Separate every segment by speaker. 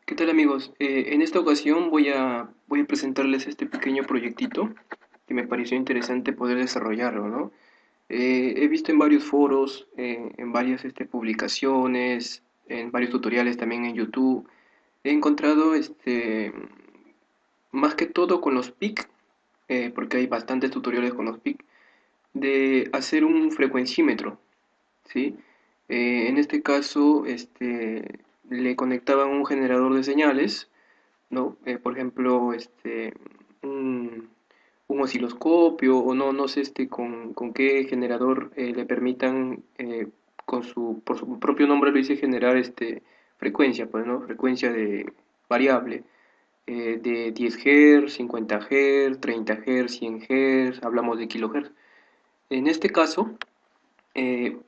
Speaker 1: ¿Qué tal amigos? En esta ocasión voy a presentarles este pequeño proyectito que me pareció interesante poder desarrollarlo, ¿no? He visto en varios foros, en varias publicaciones, en varios tutoriales también en YouTube. He encontrado más que todo con los PIC, porque hay bastantes tutoriales con los PIC, de hacer un frecuencímetro, ¿sí? En este caso, le conectaban un generador de señales, ¿no? Por ejemplo, un osciloscopio o no sé con qué generador le permitan, por su propio nombre lo dice, generar frecuencia, pues, ¿no? Frecuencia de variable, de 10 Hz, 50 Hz, 30 Hz, 100 Hz, hablamos de kilohertz. En este caso, eh,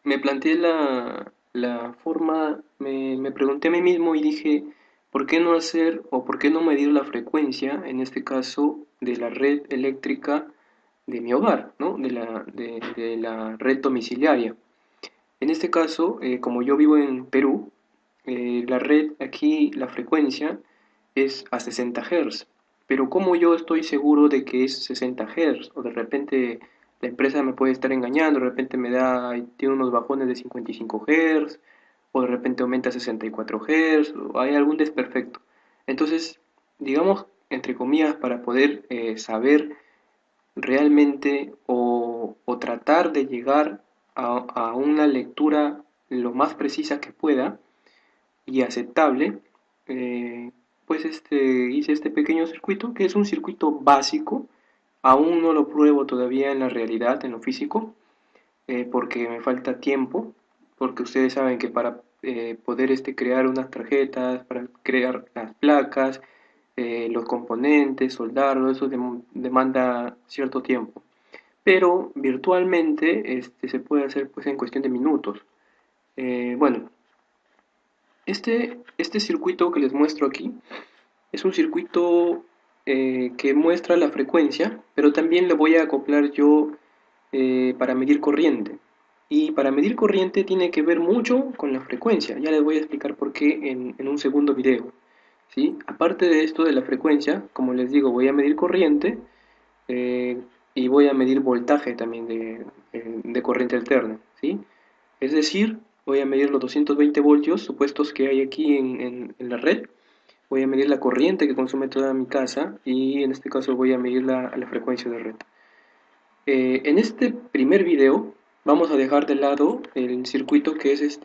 Speaker 1: me planteé la forma, me pregunté a mí mismo y dije, ¿por qué no hacer o por qué no medir la frecuencia, en este caso, de la red eléctrica de mi hogar, ¿no? De la red domiciliaria? En este caso, como yo vivo en Perú, la red aquí, la frecuencia es a 60 Hz. Pero ¿cómo yo estoy seguro de que es 60 Hz? O de repente la empresa me puede estar engañando, de repente tiene unos bajones de 55 Hz, o de repente aumenta a 64 Hz, o hay algún desperfecto. Entonces, digamos, entre comillas, para poder saber realmente o tratar de llegar a una lectura lo más precisa que pueda y aceptable, eh, pues hice este pequeño circuito, que es un circuito básico, aún no lo pruebo todavía en la realidad, en lo físico, porque me falta tiempo, porque ustedes saben que para poder crear unas tarjetas, para crear las placas, los componentes, soldarlo, eso demanda cierto tiempo. Pero virtualmente se puede hacer pues en cuestión de minutos. Bueno, este circuito que les muestro aquí es un circuito que muestra la frecuencia, pero también le voy a acoplar yo para medir corriente. Y para medir corriente tiene que ver mucho con la frecuencia. Ya les voy a explicar por qué en un segundo video. ¿Sí? Aparte de esto de la frecuencia, como les digo, voy a medir corriente eh, y voy a medir voltaje también de corriente alterna. ¿Sí? Es decir, voy a medir los 220 voltios supuestos que hay aquí en la red. Voy a medir la corriente que consume toda mi casa y en este caso voy a medir la frecuencia de red. En este primer video vamos a dejar de lado el circuito que es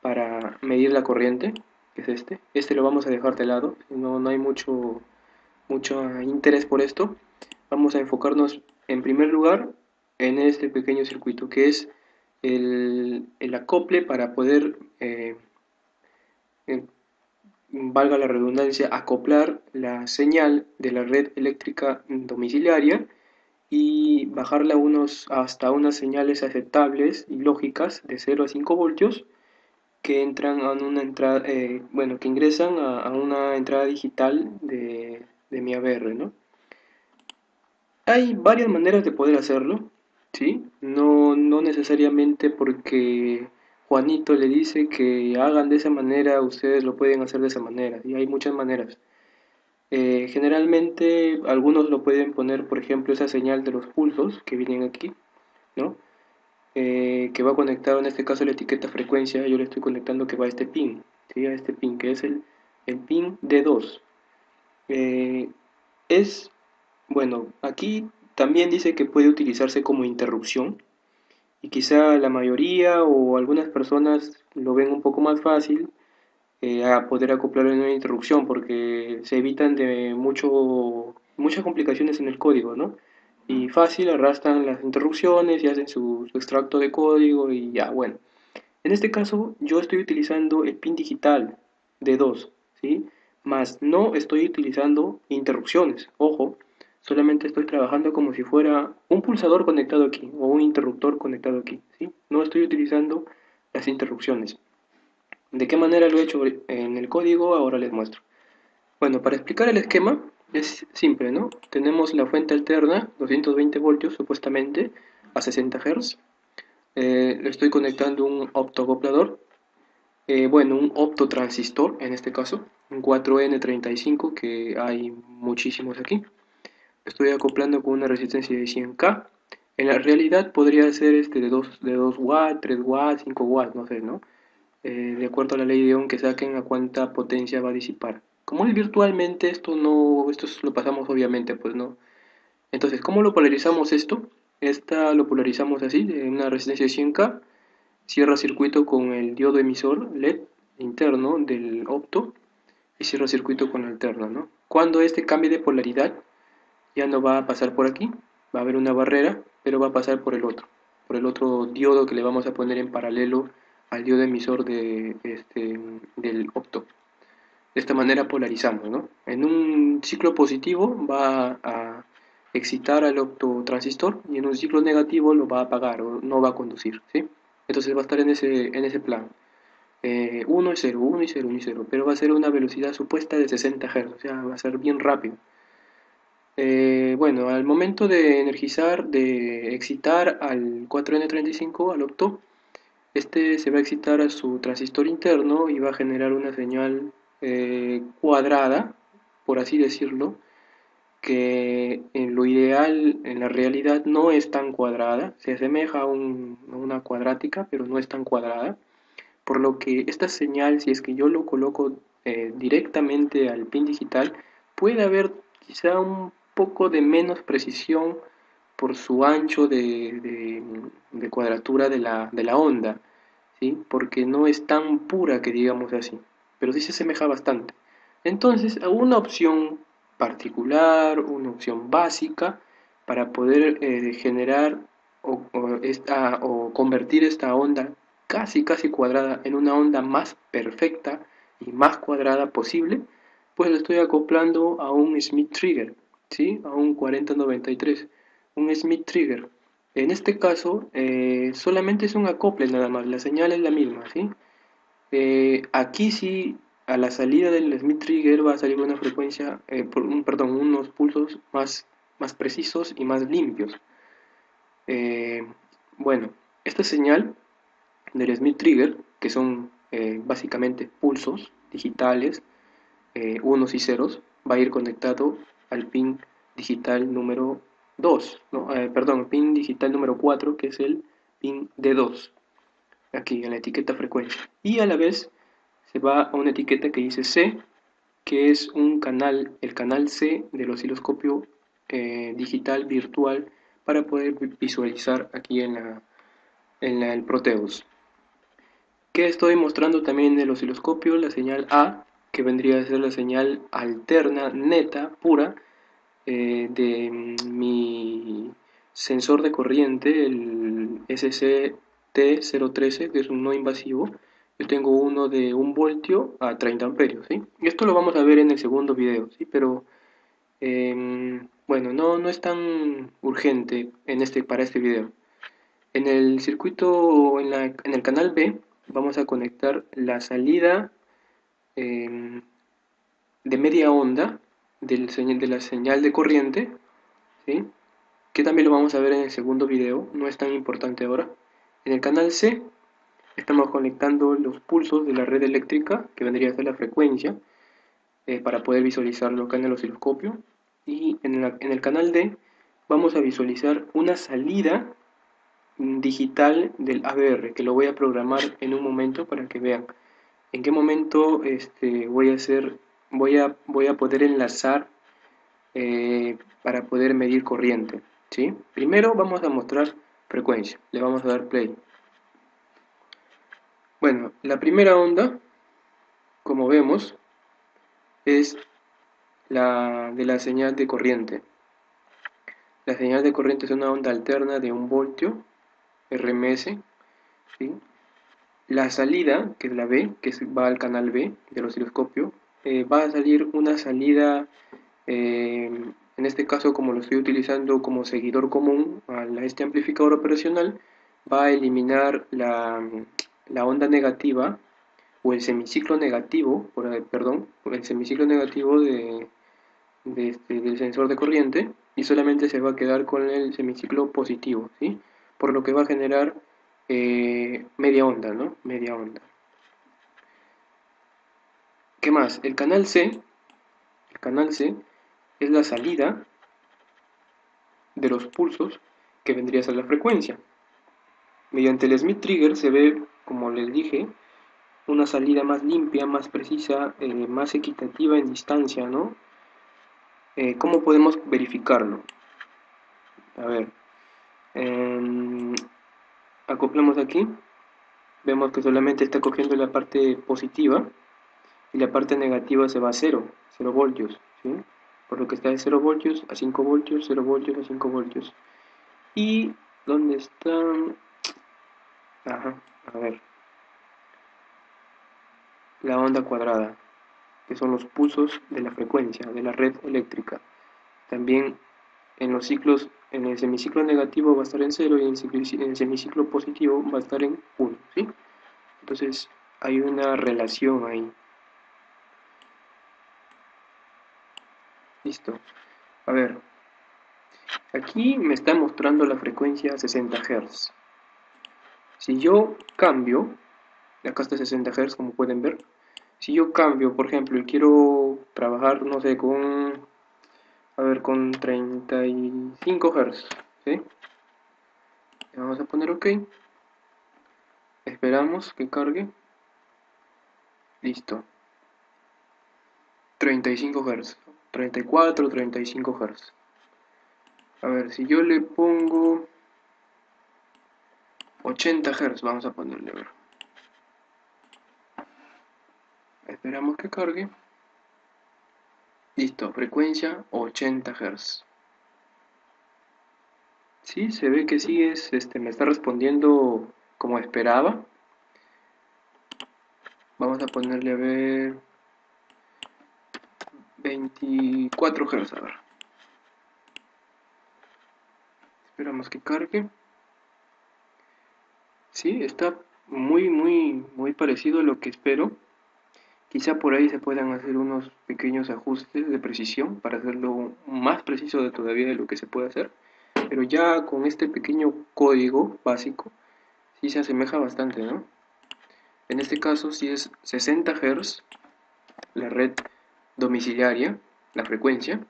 Speaker 1: para medir la corriente, que es este. Este lo vamos a dejar de lado, no hay mucho interés por esto. Vamos a enfocarnos en primer lugar en este pequeño circuito que es el acople para poder, eh, valga la redundancia, acoplar la señal de la red eléctrica domiciliaria y bajarla hasta unas señales aceptables y lógicas de 0 a 5 voltios que entran a una entrada, bueno, que ingresan a una entrada digital de mi AVR, ¿no? Hay varias maneras de poder hacerlo, ¿sí? No necesariamente porque Juanito le dice que hagan de esa manera, ustedes lo pueden hacer de esa manera, y hay muchas maneras. Generalmente algunos lo pueden poner, por ejemplo, esa señal de los pulsos que vienen aquí, ¿no? Que va conectado en este caso la etiqueta frecuencia, yo le estoy conectando que va a este pin, ¿sí? A este pin que es el pin D2. Eh, es, bueno, aquí también dice que puede utilizarse como interrupción y quizá la mayoría o algunas personas lo ven un poco más fácil a poder acoplar en una interrupción porque se evitan de muchas complicaciones en el código, ¿no? Y fácil arrastran las interrupciones y hacen su extracto de código y ya, bueno. En este caso yo estoy utilizando el pin digital de 2, ¿sí? Más no estoy utilizando interrupciones, ojo, solamente estoy trabajando como si fuera un pulsador conectado aquí o un interruptor conectado aquí, ¿sí? No estoy utilizando las interrupciones. ¿De qué manera lo he hecho en el código? Ahora les muestro. Bueno, para explicar el esquema es simple, ¿no? Tenemos la fuente alterna, 220 voltios supuestamente, a 60 Hz. Le estoy conectando un optocoplador Bueno, un optotransistor, en este caso, un 4N35, que hay muchísimos aquí. Estoy acoplando con una resistencia de 100K. En la realidad podría ser de dos watts, 3 watts, 5 watts, no sé, ¿no? De acuerdo a la ley de Ohm que saquen a cuánta potencia va a disipar. Como es virtualmente, esto lo pasamos obviamente, pues no. Entonces, ¿cómo lo polarizamos esto? Esta lo polarizamos así, de una resistencia de 100K, cierra circuito con el diodo emisor LED interno del opto y cierra circuito con el alterno, ¿no? Cuando este cambie de polaridad, ya no va a pasar por aquí, va a haber una barrera, pero va a pasar por el otro diodo que le vamos a poner en paralelo al diodo emisor del opto. De esta manera polarizamos, ¿no? En un ciclo positivo va a excitar al optotransistor y en un ciclo negativo lo va a apagar o no va a conducir, ¿sí? Entonces va a estar en ese plan. 1 y 0, 1 y 0, 1 y 0, pero va a ser una velocidad supuesta de 60 Hz, o sea, va a ser bien rápido. Bueno, al momento de energizar, de excitar al 4N35, al octo, este se va a excitar a su transistor interno y va a generar una señal cuadrada, por así decirlo, que en lo ideal, en la realidad, no es tan cuadrada, se asemeja a una cuadrática, pero no es tan cuadrada, por lo que esta señal, si es que yo lo coloco directamente al pin digital, puede haber quizá un poco de menos precisión por su ancho de cuadratura de la onda, ¿sí? Porque no es tan pura que digamos así, pero sí se asemeja bastante. Entonces, una opción particular, una opción básica para poder generar o convertir esta onda casi casi cuadrada en una onda más perfecta y más cuadrada posible, pues lo estoy acoplando a un Smith Trigger, ¿sí? A un 4093, un Smith Trigger. En este caso, solamente es un acople nada más, la señal es la misma, ¿sí? Aquí sí, a la salida del Smith Trigger va a salir una frecuencia, perdón, unos pulsos más precisos y más limpios. Eh, bueno, esta señal del Smith Trigger, que son básicamente pulsos digitales, unos y ceros, va a ir conectado al pin digital número 2, ¿no? Perdón, pin digital número 4, que es el pin D2, aquí en la etiqueta frecuencia. Y a la vez se va a una etiqueta que dice C, que es el canal C del osciloscopio digital virtual para poder visualizar aquí el Proteus. ¿Qué estoy mostrando también en el osciloscopio? La señal A, que vendría a ser la señal alterna, neta, pura, de mi sensor de corriente, el SCT013, que es un no invasivo. Yo tengo uno de 1 voltio a 30 amperios, ¿sí? Y esto lo vamos a ver en el segundo video, ¿sí? Pero, bueno, no es tan urgente para este video. En el circuito, en el canal B, vamos a conectar la salida eh, de media onda de la señal de corriente, ¿sí? Que también lo vamos a ver en el segundo video, no es tan importante ahora. En el canal C estamos conectando los pulsos de la red eléctrica, que vendría a ser la frecuencia, para poder visualizarlo acá en el osciloscopio. Y en el canal D vamos a visualizar una salida digital del ABR, que lo voy a programar en un momento para que vean en qué momento voy a poder enlazar para poder medir corriente, ¿sí? Primero vamos a mostrar frecuencia, le vamos a dar play. Bueno, la primera onda, como vemos, es la de la señal de corriente. La señal de corriente es una onda alterna de 1 voltio, RMS, ¿sí? La salida, que es la B, va al canal B del osciloscopio, va a salir una salida, en este caso como lo estoy utilizando como seguidor común a este amplificador operacional, va a eliminar la onda negativa o el semiciclo negativo, perdón, el semiciclo negativo del sensor de corriente y solamente se va a quedar con el semiciclo positivo, ¿sí? Por lo que va a generar media onda, ¿no? Media onda. ¿Qué más? El canal C es la salida de los pulsos que vendría a ser la frecuencia. Mediante el Smith Trigger se ve, como les dije, una salida más limpia, más precisa, más equitativa en distancia, ¿no? ¿Cómo podemos verificarlo? A ver, eh, acoplamos aquí, vemos que solamente está cogiendo la parte positiva y la parte negativa se va a 0 voltios, ¿sí? Por lo que está de 0 voltios a 5 voltios, 0 voltios a 5 voltios. ¿Y dónde están? Ajá, a ver, la onda cuadrada, que son los pulsos de la frecuencia de la red eléctrica. También en los ciclos, en el semiciclo negativo va a estar en 0 y en el semiciclo positivo va a estar en 1, ¿sí? Entonces hay una relación ahí. Listo. A ver, aquí me está mostrando la frecuencia 60 Hz. Si yo cambio, acá está 60 Hz como pueden ver, si yo cambio, por ejemplo, y quiero trabajar, no sé, con 35 Hz, ¿sí? Vamos a poner OK, esperamos que cargue, listo, 35 Hz, 34, 35 Hz. A ver, si yo le pongo 80 Hz, vamos a ponerle, a ver. Esperamos que cargue. Listo, frecuencia 80 Hz. Sí, se ve que sí me está respondiendo como esperaba. Vamos a ponerle a ver 24 Hz, a ver. Esperamos que cargue. Sí, está muy parecido a lo que espero. Quizá por ahí se puedan hacer unos pequeños ajustes de precisión para hacerlo más preciso de todavía de lo que se puede hacer. Pero ya con este pequeño código básico, sí se asemeja bastante, ¿no? En este caso, si es 60 Hz, la red domiciliaria, la frecuencia,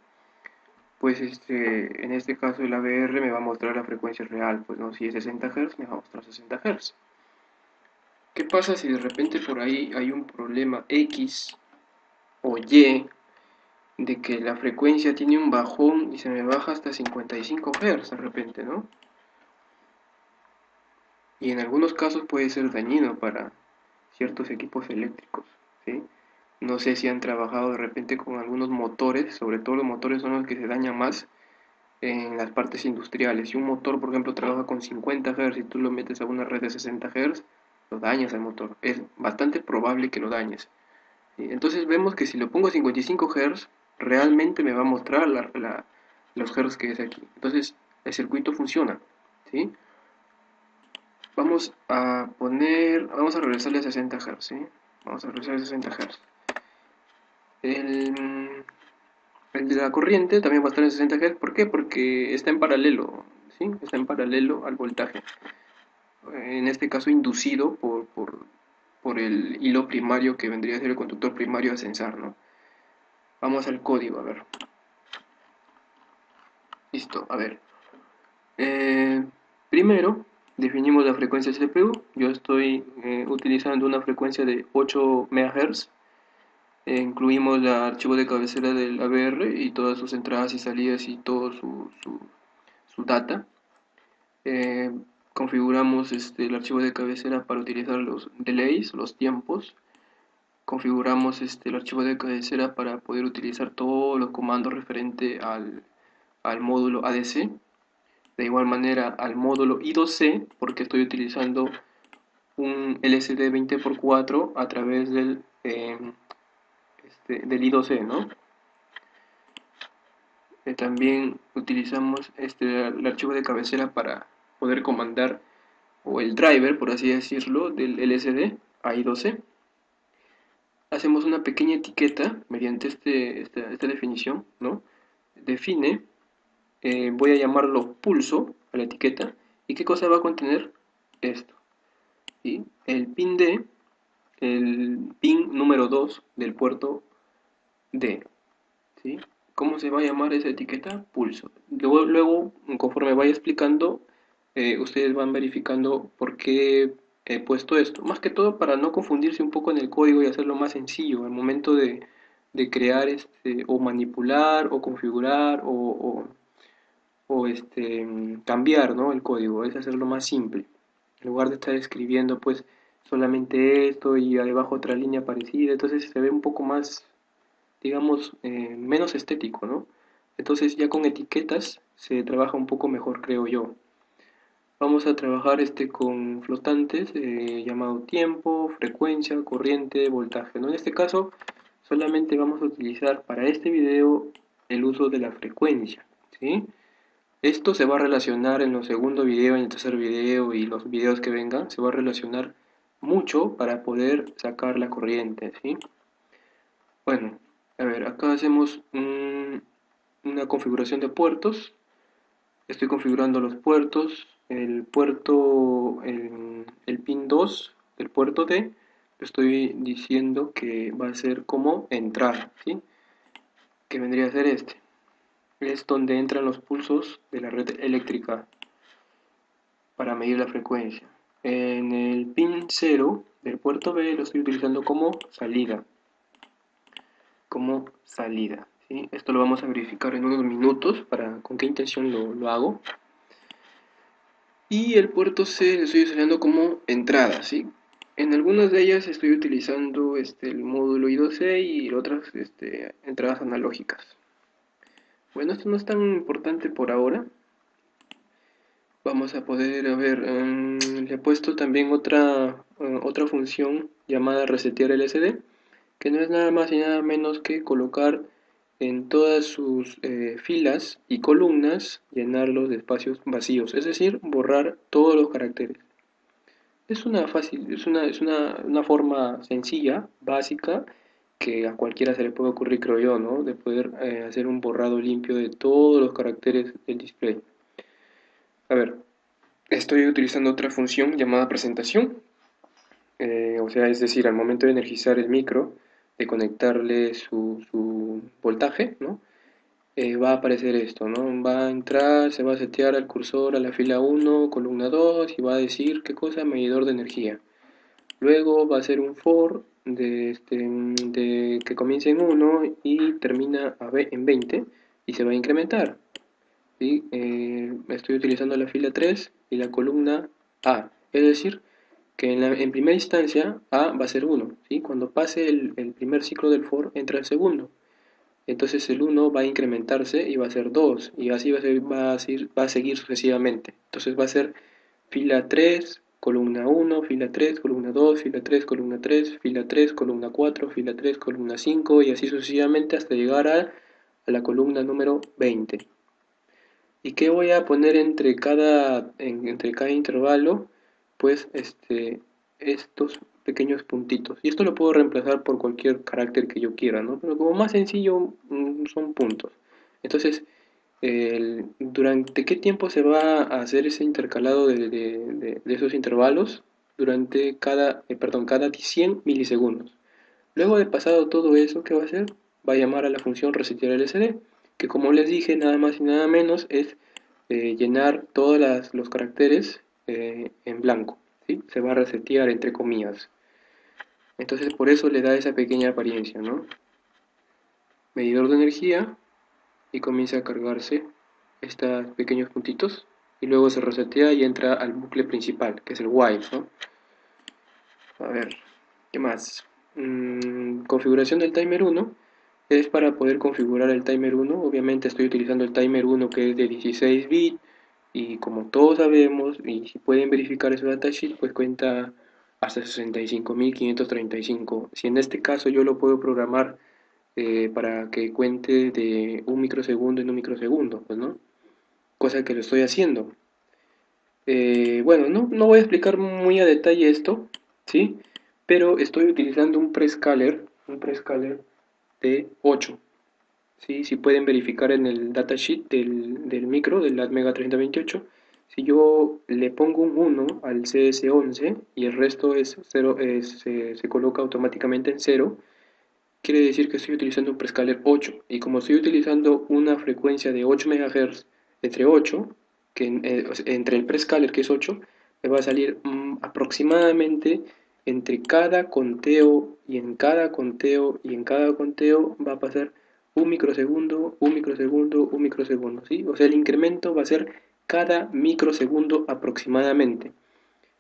Speaker 1: pues en este caso el ABR me va a mostrar la frecuencia real, pues no, si es 60 Hz, me va a mostrar 60 Hz. ¿Qué pasa si de repente por ahí hay un problema X o Y de que la frecuencia tiene un bajón y se me baja hasta 55 Hz de repente, ¿no? Y en algunos casos puede ser dañino para ciertos equipos eléctricos, ¿sí? No sé si han trabajado de repente con algunos motores, sobre todo los motores son los que se dañan más en las partes industriales. Si un motor, por ejemplo, trabaja con 50 Hz y tú lo metes a una red de 60 Hz, lo dañas al motor. Es bastante probable que lo dañes. ¿Sí? Entonces vemos que si lo pongo a 55 Hz, realmente me va a mostrar los Hz que es aquí. Entonces el circuito funciona, ¿sí? Vamos a regresarle a 60 Hz, ¿sí? Vamos a regresar a 60 Hz. El, el de la corriente también va a estar en 60 Hz. ¿Por qué? Porque está en paralelo, ¿sí? Está en paralelo al voltaje. En este caso inducido por el hilo primario que vendría a ser el conductor primario a censar, ¿no? Vamos al código, a ver. Listo, a ver. Primero, definimos la frecuencia del CPU. Yo estoy utilizando una frecuencia de 8 MHz. Incluimos el archivo de cabecera del ABR y todas sus entradas y salidas y todo su data. Eh, configuramos el archivo de cabecera para utilizar los delays, los tiempos. Configuramos el archivo de cabecera para poder utilizar todos los comandos referente al módulo ADC. De igual manera al módulo I2C, porque estoy utilizando un LCD 20x4 a través del I2C, ¿no? También utilizamos el archivo de cabecera para poder comandar, o el driver, por así decirlo, del LCD a I2C. Hacemos una pequeña etiqueta mediante esta definición, ¿no? Define, voy a llamarlo pulso a la etiqueta, ¿y qué cosa va a contener? Esto. ¿Sí? El pin número número 2 del puerto D, ¿sí? ¿Cómo se va a llamar esa etiqueta? Pulso. Luego conforme vaya explicando, ustedes van verificando por qué he puesto esto. Más que todo para no confundirse un poco en el código y hacerlo más sencillo al momento de crear o manipular o configurar cambiar, ¿no? El código. Es hacerlo más simple. En lugar de estar escribiendo pues solamente esto y debajo otra línea parecida, entonces se ve un poco más, digamos, menos estético, ¿no? Entonces ya con etiquetas se trabaja un poco mejor, creo yo. Vamos a trabajar con flotantes llamado tiempo, frecuencia, corriente, voltaje, ¿no? En este caso solamente vamos a utilizar para este video el uso de la frecuencia, ¿sí? Esto se va a relacionar en el segundo video, en el tercer video y los videos que vengan, se va a relacionar mucho para poder sacar la corriente, ¿sí? Bueno, a ver, acá hacemos una configuración de puertos. Estoy configurando los puertos. El pin 2 del puerto D, lo estoy diciendo que va a ser como entrada, ¿sí? Que vendría a ser este. Es donde entran los pulsos de la red eléctrica para medir la frecuencia. En el pin 0 del puerto B lo estoy utilizando como salida. ¿Sí? Esto lo vamos a verificar en unos minutos para con qué intención lo hago. Y el puerto C lo estoy utilizando como entrada, ¿sí? En algunas de ellas estoy utilizando el módulo I2C y otras entradas analógicas. Bueno, esto no es tan importante por ahora. Vamos a poder, a ver, le he puesto también otra función llamada resetear LCD, que no es nada más y nada menos que colocar en todas sus filas y columnas, llenarlos de espacios vacíos, es decir, borrar todos los caracteres. Es una forma sencilla, básica, que a cualquiera se le puede ocurrir, creo yo, ¿no? De poder hacer un borrado limpio de todos los caracteres del display. A ver, estoy utilizando otra función llamada presentación, o sea, es decir, al momento de energizar el micro, de conectarle su voltaje, ¿no? Va a aparecer esto, ¿no? Va a entrar, se va a setear el cursor a la fila 1, columna 2 y va a decir qué cosa, medidor de energía. Luego va a ser un for de que comienza en 1 y termina en 20 y se va a incrementar. ¿Sí? Estoy utilizando la fila 3 y la columna A, es decir, que en primera instancia A va a ser 1, ¿sí? Cuando pase el primer ciclo del for entra el segundo. Entonces el 1 va a incrementarse y va a ser 2 y así va a seguir sucesivamente. Entonces va a ser fila 3, columna 1, fila 3, columna 2, fila 3, columna 3, fila 3, columna 4, fila 3, columna 5 y así sucesivamente hasta llegar a la columna número 20. ¿Y qué voy a poner entre cada intervalo? Pues estos pequeños puntitos. Y esto lo puedo reemplazar por cualquier carácter que yo quiera, ¿no? Pero como más sencillo son puntos. Entonces, ¿durante qué tiempo se va a hacer ese intercalado de esos intervalos? Cada 100 milisegundos. Luego de pasado todo eso, ¿qué va a hacer? Va a llamar a la función resetear LCD, que como les dije, nada más y nada menos es llenar todos los caracteres en blanco, ¿sí? Se va a resetear entre comillas. Entonces por eso le da esa pequeña apariencia, ¿no? Medidor de energía y comienza a cargarse estos pequeños puntitos y luego se resetea y entra al bucle principal, que es el while, ¿no? A ver, ¿qué más? Configuración del timer 1 es para poder configurar el timer 1. Obviamente estoy utilizando el timer 1 que es de 16 bits y como todos sabemos, y si pueden verificar su datasheet, pues cuenta hasta 65.535. Si en este caso yo lo puedo programar para que cuente de un microsegundo en un microsegundo, pues, ¿no? Cosa que lo estoy haciendo. Bueno, no voy a explicar muy a detalle esto, ¿sí? Pero estoy utilizando un prescaler de 8. ¿Sí? Si pueden verificar en el datasheet del micro, del ATmega 3028, Si yo le pongo un 1 al CS11 y el resto es 0, se coloca automáticamente en 0, quiere decir que estoy utilizando un prescaler 8. Y como estoy utilizando una frecuencia de 8 MHz entre 8, entre el prescaler que es 8, me va a salir aproximadamente entre cada conteo y en cada conteo y en cada conteo va a pasar un microsegundo, un microsegundo, un microsegundo, ¿sí? O sea, el incremento va a ser cada microsegundo aproximadamente.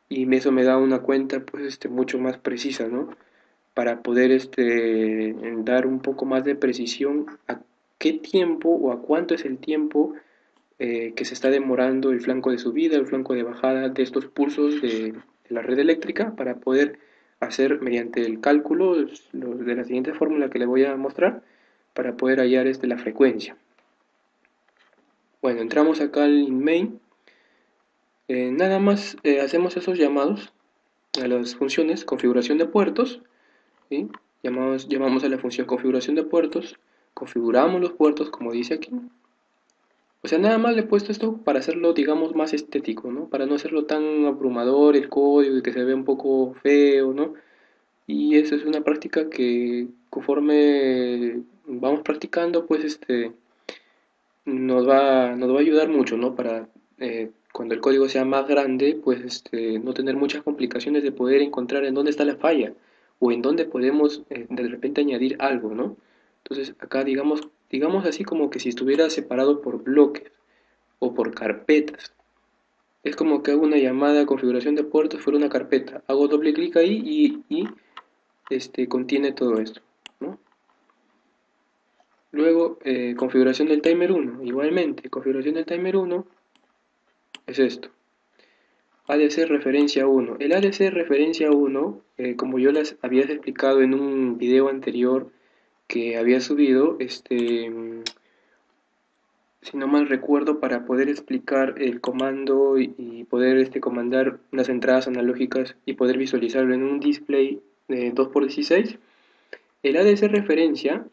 Speaker 1: Y eso me da una cuenta pues mucho más precisa, ¿no? Para poder dar un poco más de precisión a qué tiempo o a cuánto es el tiempo que se está demorando el flanco de subida, el flanco de bajada de estos pulsos de la red eléctrica para poder hacer mediante el cálculo de la siguiente fórmula que le voy a mostrar para poder hallar la frecuencia. Bueno, entramos acá al main. Nada más hacemos esos llamados a las funciones configuración de puertos, ¿sí? Llamamos a la función configuración de puertos, configuramos los puertos como dice aquí. O sea, nada más le he puesto esto para hacerlo, digamos, más estético, ¿no? Para no hacerlo tan abrumador el código y que se vea un poco feo, ¿no? Y eso es una práctica que conforme vamos practicando, pues nos va a ayudar mucho, ¿no? Para cuando el código sea más grande, pues no tener muchas complicaciones de poder encontrar en dónde está la falla o en dónde podemos de repente añadir algo, ¿no? Entonces acá digamos así como que si estuviera separado por bloques o por carpetas. Es como que hago una llamada a configuración de puertos fuera una carpeta. Hago doble clic ahí y contiene todo esto, ¿no? Luego, configuración del timer 1. Igualmente, configuración del timer 1 es esto. ADC referencia 1. El ADC referencia 1, como yo les había explicado en un video anterior que había subido, si no mal recuerdo, para poder explicar el comando y poder comandar unas entradas analógicas y poder visualizarlo en un display de 2x16, el ADC referencia,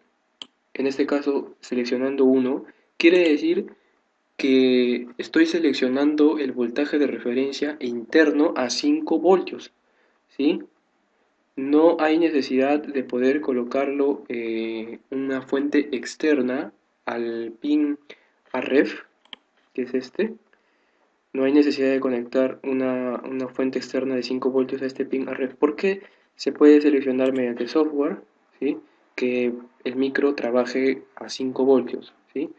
Speaker 1: en este caso seleccionando 1, quiere decir que estoy seleccionando el voltaje de referencia interno a 5 voltios, ¿sí? No hay necesidad de poder colocarlo una fuente externa al pin AREF, que es este. No hay necesidad de conectar una fuente externa de 5 voltios a este pin AREF porque se puede seleccionar mediante software, ¿sí? Que el micro trabaje a 5 voltios, ¿sí?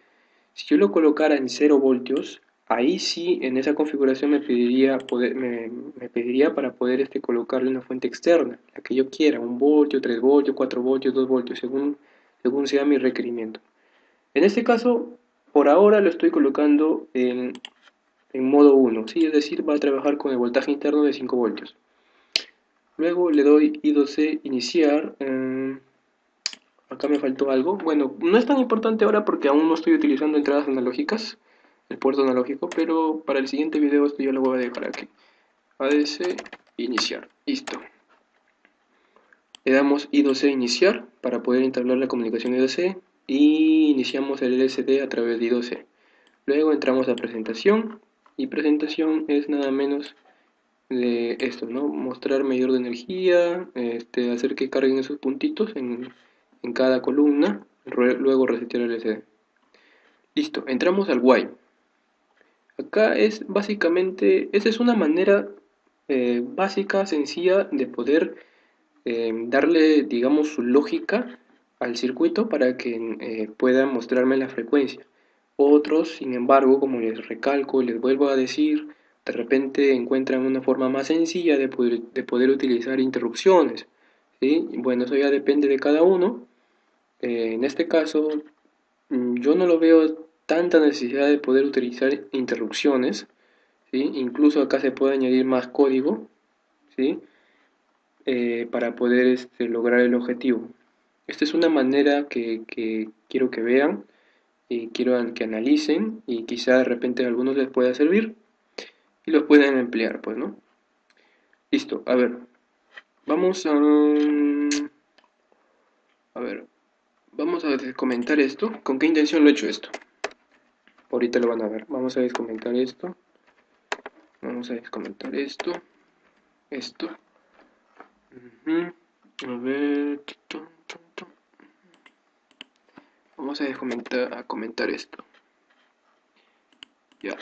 Speaker 1: Si yo lo colocara en 0 voltios, ahí sí en esa configuración me pediría para poder colocarle una fuente externa, la que yo quiera, 1 voltio, 3 voltios, 4 voltios, 2 voltios, según sea mi requerimiento. En este caso, por ahora lo estoy colocando en modo 1, ¿sí? Es decir, va a trabajar con el voltaje interno de 5 voltios. Luego le doy I2C iniciar. Acá me faltó algo. Bueno, no es tan importante ahora porque aún no estoy utilizando entradas analógicas, el puerto analógico, pero para el siguiente video esto yo lo voy a dejar aquí. ADC iniciar. Listo. Le damos I2C iniciar para poder entablar la comunicación I2C y iniciamos el LCD a través de I2C. Luego entramos a presentación y presentación es nada menos de esto, ¿no? Mostrar medidor de energía, hacer que carguen esos puntitos en cada columna, luego resetear el LCD. Listo, entramos al while. Acá es básicamente, esa es una manera básica, sencilla de poder darle, digamos, su lógica al circuito para que pueda mostrarme la frecuencia. Otros, sin embargo, como les recalco y les vuelvo a decir, de repente encuentran una forma más sencilla de poder utilizar interrupciones, ¿sí? Bueno, eso ya depende de cada uno. En este caso, yo no lo veo tanta necesidad de poder utilizar interrupciones, ¿sí? Incluso acá se puede añadir más código, ¿sí? Para poder lograr el objetivo. Esta es una manera que quiero que vean y quiero que analicen y quizá de repente a algunos les pueda servir y los puedan emplear, pues, ¿no? Listo, a ver, vamos a ver, vamos a comentar esto. ¿Con qué intención lo he hecho esto? Ahorita lo van a ver. Vamos a descomentar esto. Vamos a descomentar esto. Ujú. A ver. Vamos a comentar esto. Ya.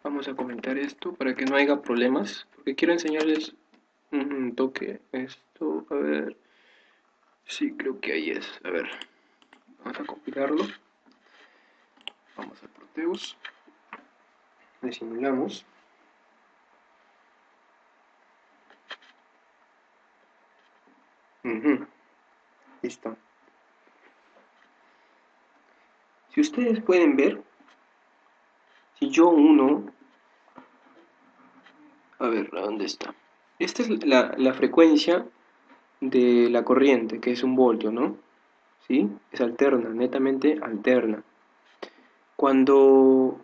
Speaker 1: Vamos a comentar esto para que no haya problemas. Porque quiero enseñarles un toque. Esto, a ver. Sí, creo que ahí es. A ver. Vamos a compilarlo. Vamos a Proteus. Le simulamos. Listo. Si ustedes pueden ver, si yo uno, a ver, ¿a dónde está? Esta es la frecuencia de la corriente, que es 1 voltio, ¿no? ¿Sí? Es alterna, netamente alterna. Cuando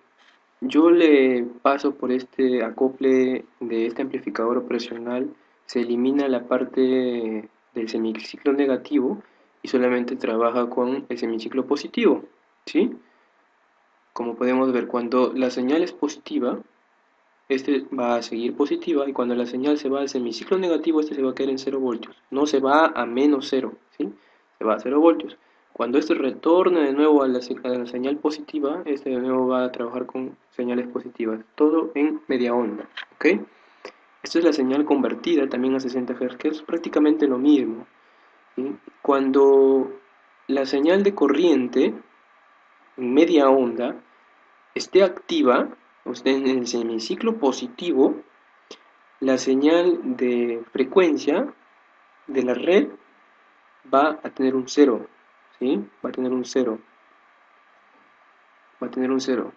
Speaker 1: yo le paso por este acople de este amplificador operacional, se elimina la parte del semiciclo negativo y solamente trabaja con el semiciclo positivo, ¿sí? Como podemos ver, cuando la señal es positiva, este va a seguir positiva y cuando la señal se va al semiciclo negativo, este se va a quedar en 0 voltios. No se va a -0, ¿sí? Se va a 0 voltios. Cuando este retorna de nuevo a la señal positiva, este de nuevo va a trabajar con señales positivas. Todo en media onda, ¿ok? Esta es la señal convertida también a 60 Hz, que es prácticamente lo mismo, ¿sí? Cuando la señal de corriente en media onda esté activa, o esté en el semiciclo positivo, la señal de frecuencia de la red va a tener un 0, ¿sí? Va a tener un 0, va a tener un 0.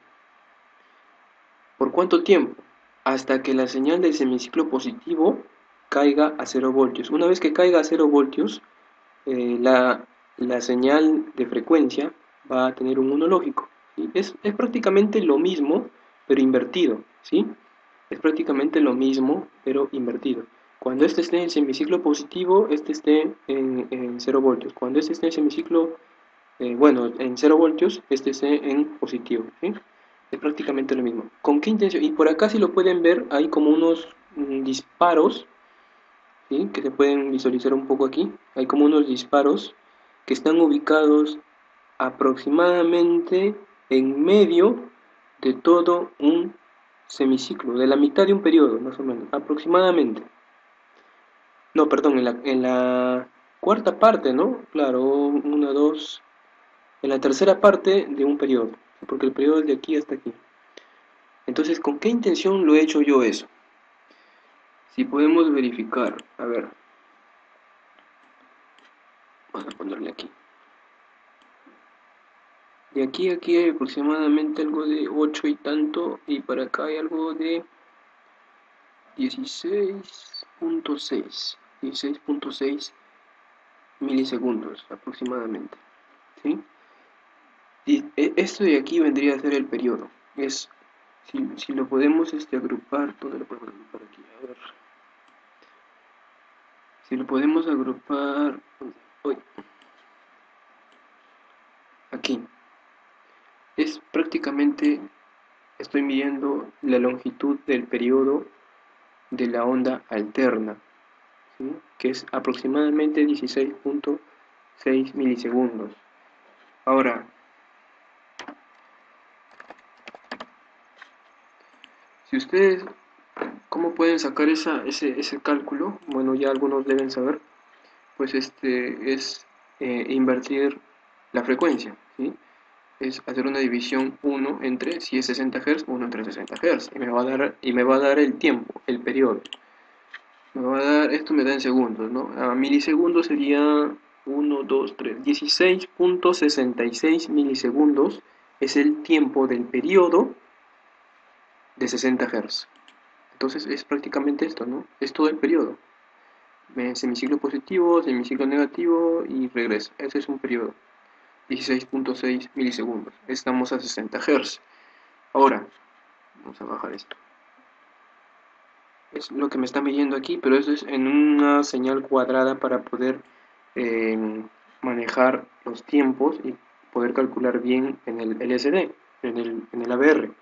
Speaker 1: ¿Por cuánto tiempo? Hasta que la señal del semiciclo positivo caiga a 0 voltios. Una vez que caiga a 0 voltios, la señal de frecuencia va a tener un 1 lógico, ¿sí? Es prácticamente lo mismo, pero invertido, ¿sí? Es prácticamente lo mismo, pero invertido. Cuando este esté en semiciclo positivo, este esté en 0 voltios. Cuando este esté en semiciclo, bueno, en 0 voltios, este esté en positivo, ¿sí? Es prácticamente lo mismo. ¿Con qué intención? Y por acá, si lo pueden ver, hay como unos disparos, ¿sí? Que se pueden visualizar un poco aquí. Hay como unos disparos que están ubicados aproximadamente en medio de todo un semiciclo, de la mitad de un periodo, más o menos, aproximadamente. No, perdón, en la cuarta parte, ¿no? Claro, una, dos, en la tercera parte de un periodo, porque el periodo es de aquí hasta aquí. Entonces, ¿con qué intención lo he hecho yo eso? Si podemos verificar, a ver, vamos a ponerle aquí. De aquí a aquí hay aproximadamente algo de 8 y tanto, y para acá hay algo de 16.6 milisegundos aproximadamente, ¿sí? Y esto de aquí vendría a ser el periodo. Si lo podemos agrupar, ¿dónde lo podemos agrupar aquí? A ver. Si lo podemos agrupar, uy, aquí. Es prácticamente, estoy midiendo la longitud del periodo de la onda alterna, ¿sí? Que es aproximadamente 16.6 milisegundos. Ahora, si ustedes, ¿cómo pueden sacar ese cálculo? Bueno, ya algunos deben saber, pues es invertir la frecuencia, ¿sí? Es hacer una división 1 entre, si es 60 Hz, 1 entre 60 Hz, y me va a dar el tiempo, el periodo. Esto me da en segundos, ¿no? A milisegundos sería 1, 2, 3, 16.66 milisegundos es el tiempo del periodo de 60 Hz. Entonces es prácticamente esto, ¿no? Es todo el periodo. Semiciclo positivo, semiciclo negativo y regreso. Ese es un periodo. 16.6 milisegundos. Estamos a 60 Hz. Ahora, vamos a bajar esto. Es lo que me está midiendo aquí, pero eso es en una señal cuadrada para poder eh, manejar los tiempos y poder calcular bien en el LSD, en el ABR.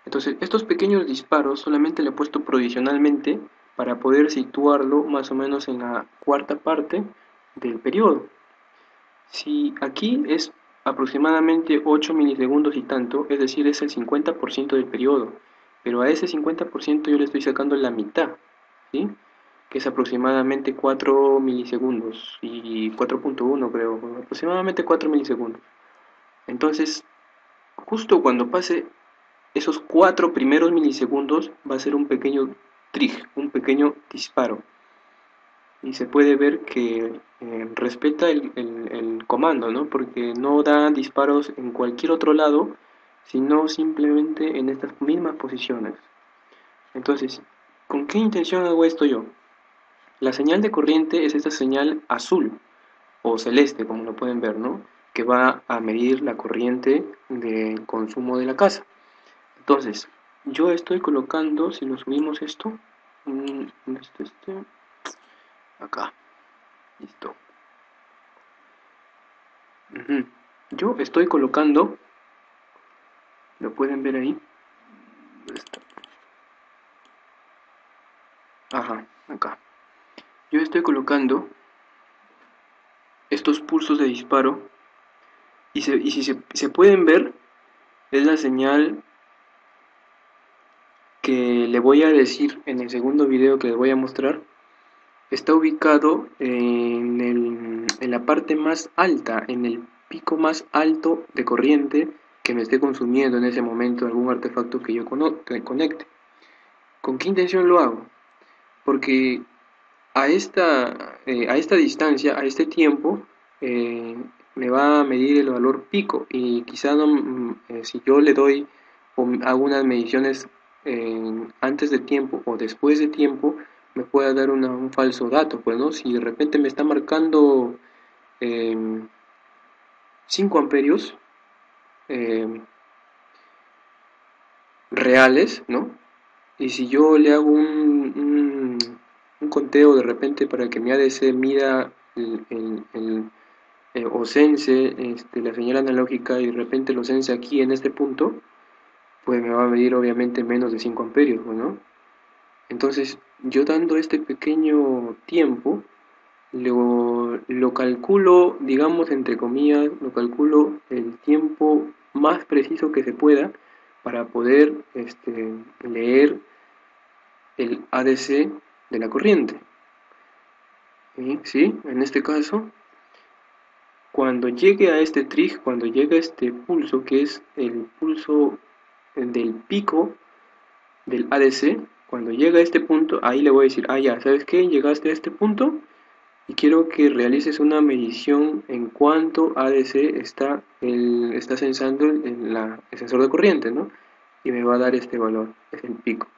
Speaker 1: Entonces, estos pequeños disparos solamente le he puesto provisionalmente para poder situarlo más o menos en la cuarta parte del periodo. Si aquí es aproximadamente 8 milisegundos y tanto, es decir, es el 50% del periodo, pero a ese 50% yo le estoy sacando la mitad, ¿sí? Que es aproximadamente 4 milisegundos y 4.1 creo, aproximadamente 4 milisegundos. Entonces, justo cuando pase esos 4 primeros milisegundos va a ser un pequeño trig, un pequeño disparo. Y se puede ver que respeta el comando, ¿no? Porque no da disparos en cualquier otro lado, sino simplemente en estas mismas posiciones. Entonces, ¿con qué intención hago esto yo? La señal de corriente es esta señal azul o celeste, como lo pueden ver, ¿no? Que va a medir la corriente del consumo de la casa. Entonces, yo estoy colocando, si lo subimos esto, acá, listo. Ujú. Yo estoy colocando, lo pueden ver ahí, ajá, acá. Yo estoy colocando estos pulsos de disparo y si se pueden ver, es la señal que le voy a decir en el segundo video que les voy a mostrar. Está ubicado en la parte más alta, en el pico más alto de corriente que me esté consumiendo en ese momento algún artefacto que yo conecte. ¿Con qué intención lo hago? Porque a esta distancia, a este tiempo, eh, me va a medir el valor pico y quizá no, si yo le doy o hago unas mediciones antes de tiempo o después de tiempo, me pueda dar un falso dato, pues, ¿no? Si de repente me está marcando eh, 5 amperios eh, reales, ¿no? Y si yo le hago un conteo de repente para que mi ADC mida o sense la señal analógica y de repente lo sense aquí en este punto, pues me va a medir obviamente menos de 5 amperios, ¿no? Entonces, yo dando este pequeño tiempo, lo calculo, digamos, entre comillas, lo calculo el tiempo más preciso que se pueda para poder leer el ADC de la corriente. ¿Sí? En este caso, cuando llegue a este trig, cuando llegue a este pulso, que es el pulso del pico del ADC, cuando llega a este punto, ahí le voy a decir, ya, ¿sabes qué? Llegaste a este punto y quiero que realices una medición en cuánto ADC está sensando el sensor de corriente, ¿no? Y me va a dar este valor, es el pico.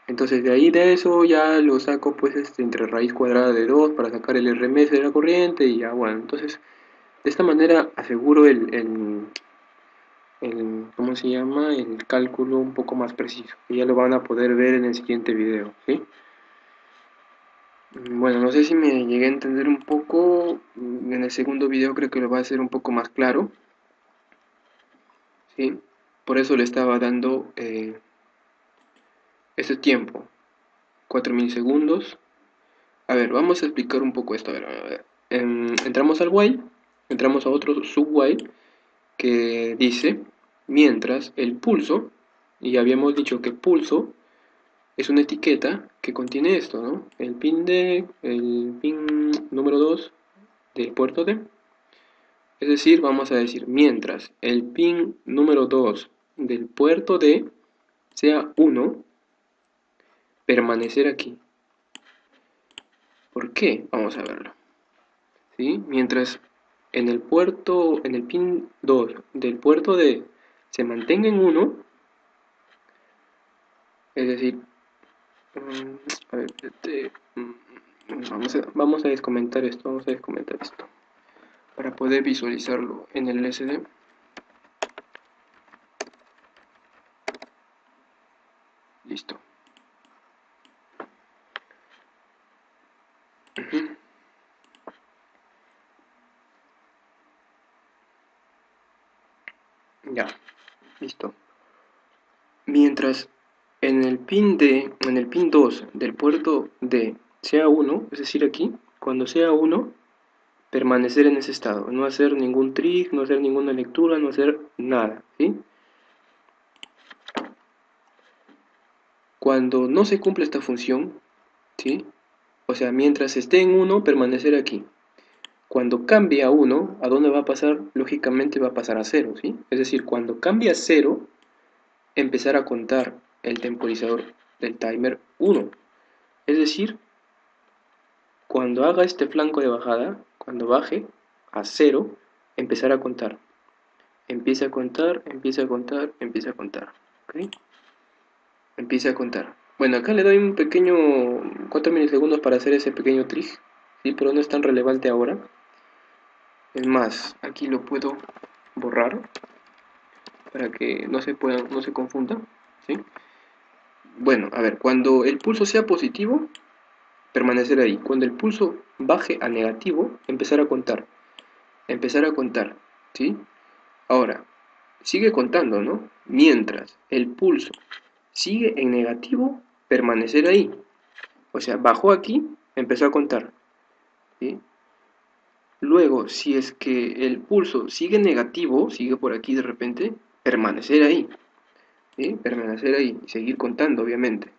Speaker 1: Entonces de ahí de eso ya lo saco pues entre raíz cuadrada de 2 para sacar el RMS de la corriente y ya bueno, entonces de esta manera aseguro ¿cómo se llama? El cálculo un poco más preciso. Y ya lo van a poder ver en el siguiente video, ¿sí? Bueno, no sé si me llegué a entender un poco. En el segundo video creo que lo va a hacer un poco más claro, ¿sí? Por eso le estaba dando este tiempo, 4 milisegundos. A ver, vamos a explicar un poco esto. A ver. Entramos al while, entramos a otro sub-while que dice, mientras el pulso, y habíamos dicho que pulso es una etiqueta que contiene esto, ¿no? El pin número 2 del puerto D. Es decir, vamos a decir, mientras el pin número 2 del puerto D sea 1, permanecer aquí. ¿Por qué? Vamos a verlo. ¿Sí? Mientras en el pin 2 del puerto D se mantenga en 1, es decir, a ver, vamos a descomentar esto, para poder visualizarlo en el LCD. Listo. Ujú. Ya, listo. Mientras en el pin 2 del puerto D sea uno, es decir aquí, cuando sea uno, permanecer en ese estado, no hacer ningún trig, no hacer ninguna lectura, no hacer nada, ¿sí? Cuando no se cumple esta función, ¿sí? O sea, mientras esté en uno, permanecer aquí. Cuando cambie a uno, ¿a dónde va a pasar? Lógicamente va a pasar a cero, ¿sí? Es decir, cuando cambie a cero, empezar a contar el temporizador del timer uno. Es decir, cuando haga este flanco de bajada, cuando baje a cero, empezar a contar. Empieza a contar, empieza a contar, empieza a contar. ¿Ok? Empieza a contar. Bueno, acá le doy un pequeño 4 milisegundos para hacer ese pequeño trig, ¿sí? Pero no es tan relevante ahora. Es más, aquí lo puedo borrar para que no se confunda, ¿sí? Bueno, a ver, cuando el pulso sea positivo, permanecer ahí. Cuando el pulso baje a negativo, empezar a contar, ¿sí? Ahora, sigue contando, ¿no? Mientras el pulso sigue en negativo, permanecer ahí. O sea, bajó aquí, empezó a contar, ¿sí? Luego, si es que el pulso sigue negativo, sigue por aquí de repente, permanecer ahí, ¿sí? Permanecer ahí y seguir contando, obviamente.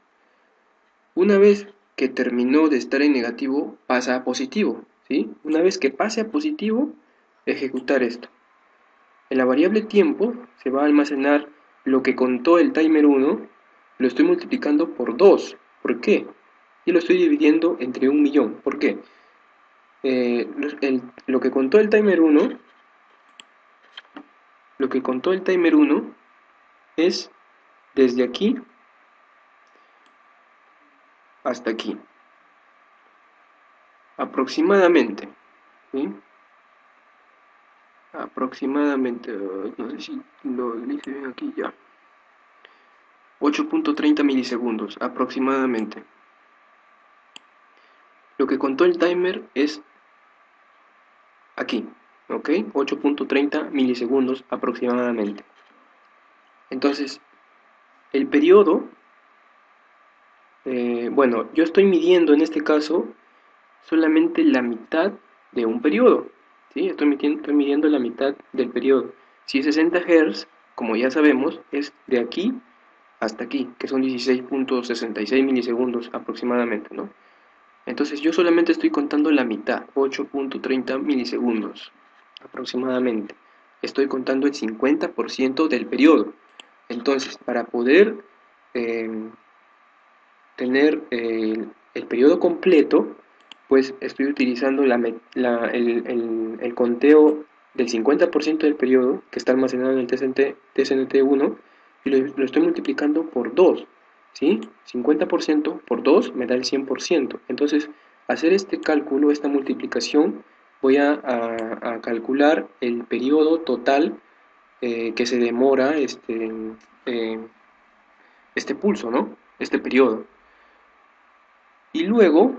Speaker 1: Una vez que terminó de estar en negativo, pasa a positivo, ¿sí? Una vez que pase a positivo, ejecutar esto. En la variable tiempo se va a almacenar lo que contó el timer 1, lo estoy multiplicando por 2. ¿Por qué? Y lo estoy dividiendo entre 1.000.000. ¿Por qué? Lo que contó el timer 1, lo que contó el timer 1 es desde aquí hasta aquí, aproximadamente, ¿sí? Aproximadamente, no sé si lo hice bien aquí ya, 8.30 milisegundos, aproximadamente. Lo que contó el timer es aquí, ¿ok? 8.30 milisegundos aproximadamente. Entonces, el periodo, bueno, yo estoy midiendo en este caso solamente la mitad de un periodo, ¿sí? Estoy midiendo la mitad del periodo. Si es 60 Hz, como ya sabemos, es de aquí hasta aquí, que son 16.66 milisegundos aproximadamente, ¿no? Entonces yo solamente estoy contando la mitad, 8.30 milisegundos aproximadamente. Estoy contando el 50% del periodo. Entonces, para poder eh, tener el periodo completo, pues estoy utilizando el conteo del 50% del periodo que está almacenado en el TSNT1 y lo estoy multiplicando por 2, ¿sí? 50% por 2 me da el 100%. Entonces, hacer este cálculo, esta multiplicación, voy a calcular el periodo total que se demora eh, este pulso, ¿no? Este periodo. Y luego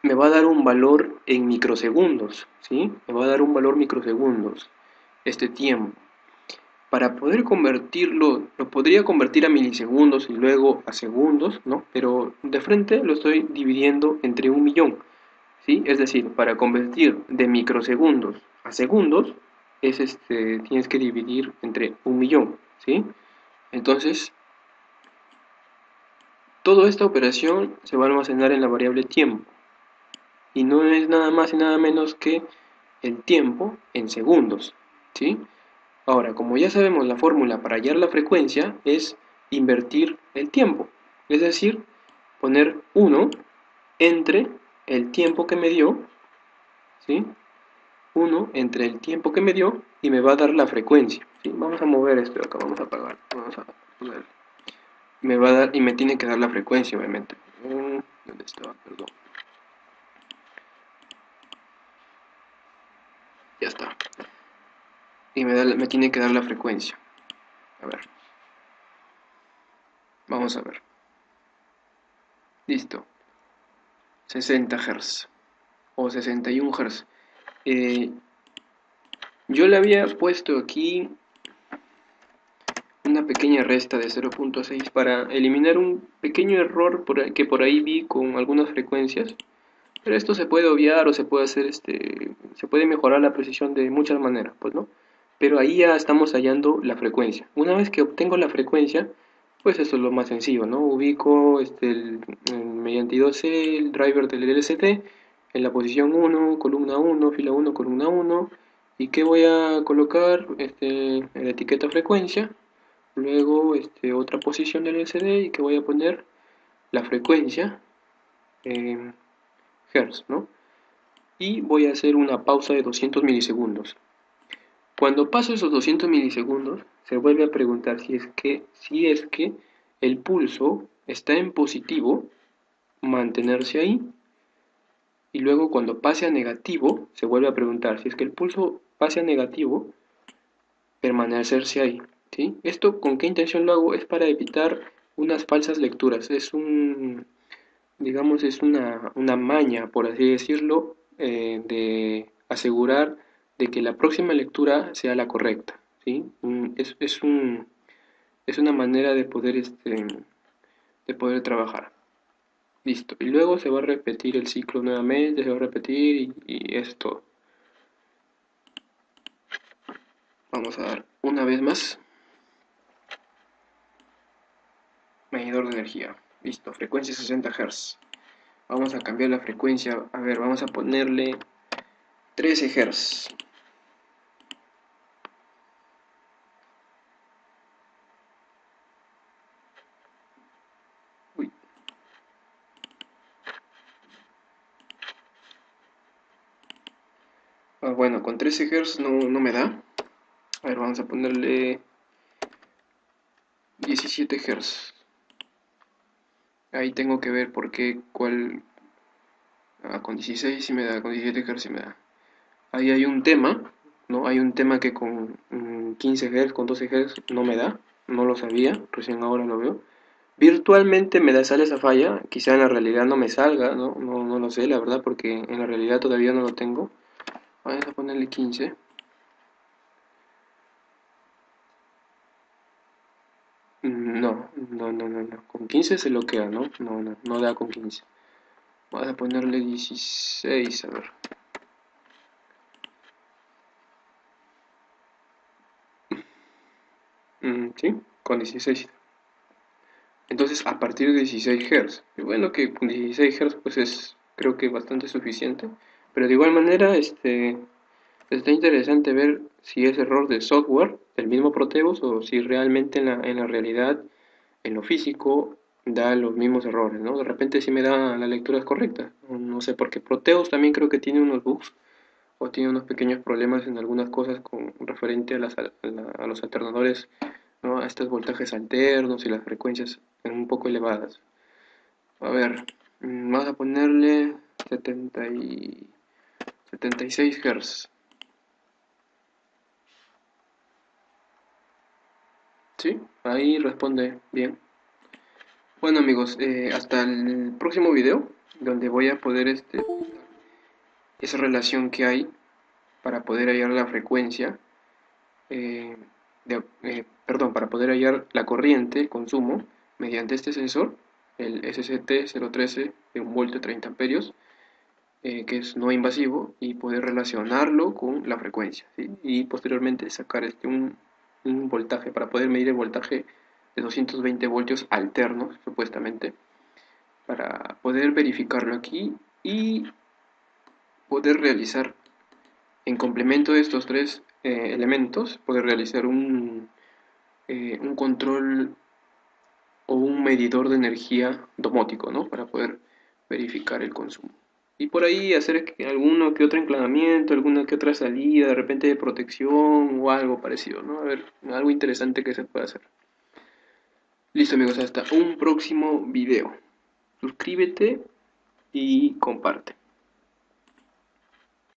Speaker 1: me va a dar un valor en microsegundos, ¿sí? Me va a dar un valor microsegundos, este tiempo. Para poder convertirlo, lo podría convertir a milisegundos y luego a segundos, ¿no? Pero de frente lo estoy dividiendo entre 1.000.000, ¿sí? Es decir, para convertir de microsegundos a segundos, tienes que dividir entre 1.000.000, ¿sí? Entonces, toda esta operación se va a almacenar en la variable tiempo. Y no es nada más y nada menos que el tiempo en segundos, ¿sí? Ahora, como ya sabemos, la fórmula para hallar la frecuencia es invertir el tiempo, es decir, poner 1 entre el tiempo que me dio, ¿sí? 1 entre el tiempo que me dio y me va a dar la frecuencia, ¿sí? Vamos a mover esto de acá, vamos a apagar, vamos a poner, me va a dar y me tiene que dar la frecuencia, obviamente. ¿Dónde estaba? Perdón. Ya está. Y me tiene que dar la frecuencia. A ver, vamos a ver. Listo. 60 Hz. o 61 Hz. Eh, yo le había puesto aquí una pequeña resta de 0.6 para eliminar un pequeño error que por ahí vi con algunas frecuencias. Pero esto se puede obviar o se puede hacer, se puede mejorar la precisión de muchas maneras, pues, ¿no? Pero ahí ya estamos hallando la frecuencia. Una vez que obtengo la frecuencia, pues eso es lo más sencillo, ¿no? Ubico mediante I2C el driver del LCD en la posición 1, columna 1, fila 1, columna 1. ¿Y qué voy a colocar? En la etiqueta frecuencia. Luego otra posición del LCD y que voy a poner la frecuencia en Hertz, ¿no? Y voy a hacer una pausa de 200 milisegundos. Cuando paso esos 200 milisegundos, se vuelve a preguntar si es que el pulso está en positivo, mantenerse ahí, y luego cuando pase a negativo, se vuelve a preguntar si es que el pulso pase a negativo, permanecerse ahí, ¿sí? ¿Esto con qué intención lo hago? Es para evitar unas falsas lecturas, digamos, es una maña, por así decirlo, de asegurar de que la próxima lectura sea la correcta, ¿sí? Es una manera de poder trabajar. Listo. Y luego se va a repetir el ciclo nuevamente, se va a repetir y es todo. Vamos a dar una vez más. Medidor de energía. Listo. Frecuencia 60 Hz. Vamos a cambiar la frecuencia. A ver, vamos a ponerle 13 Hz. Uy. Bueno, con 13 Hz no me da. A ver, vamos a ponerle 17 Hz. Ahí tengo que ver por qué, con 16 sí me da, con 17 Hz sí me da. Ahí hay un tema, ¿no? Hay un tema que con 15 Hz, con 12 Hz no me da. No lo sabía, recién ahora lo veo. Virtualmente sale esa falla, quizá en la realidad no me salga, ¿no? No lo sé, la verdad, porque en la realidad todavía no lo tengo. Vamos a ponerle 15. No. Con 15 se bloquea, ¿no? No da con 15. Vamos a ponerle 16, a ver. Sí, con 16. Entonces, a partir de 16 Hz. Y bueno, que con 16 Hz pues es, creo que bastante suficiente. Pero de igual manera, está interesante ver si es error de software del mismo Proteus o si realmente en la realidad, en lo físico, da los mismos errores, ¿no? De repente sí me da la lectura correcta. No sé, porque Proteus también creo que tiene unos bugs o tiene unos pequeños problemas en algunas cosas con referente a los alternadores, ¿no? A estos voltajes alternos y las frecuencias un poco elevadas. A ver, vamos a ponerle 76 Hz. Sí, ahí responde bien. Bueno amigos, hasta el próximo video, donde voy a poder esa relación que hay para poder hallar la frecuencia, para poder hallar la corriente, el consumo, mediante este sensor, el SCT-013 de 1 voltio 30 amperios, que es no invasivo, y poder relacionarlo con la frecuencia, ¿sí? Y posteriormente sacar un voltaje para poder medir el voltaje de 220 voltios alternos, supuestamente, para poder verificarlo aquí y poder realizar, en complemento de estos tres elementos, poder realizar un control o un medidor de energía domótico, ¿no? Para poder verificar el consumo. Y por ahí hacer alguno que otro enclavamiento, alguna que otra salida, de repente de protección o algo parecido, ¿no? A ver, algo interesante que se pueda hacer. Listo amigos, hasta un próximo video. Suscríbete y comparte.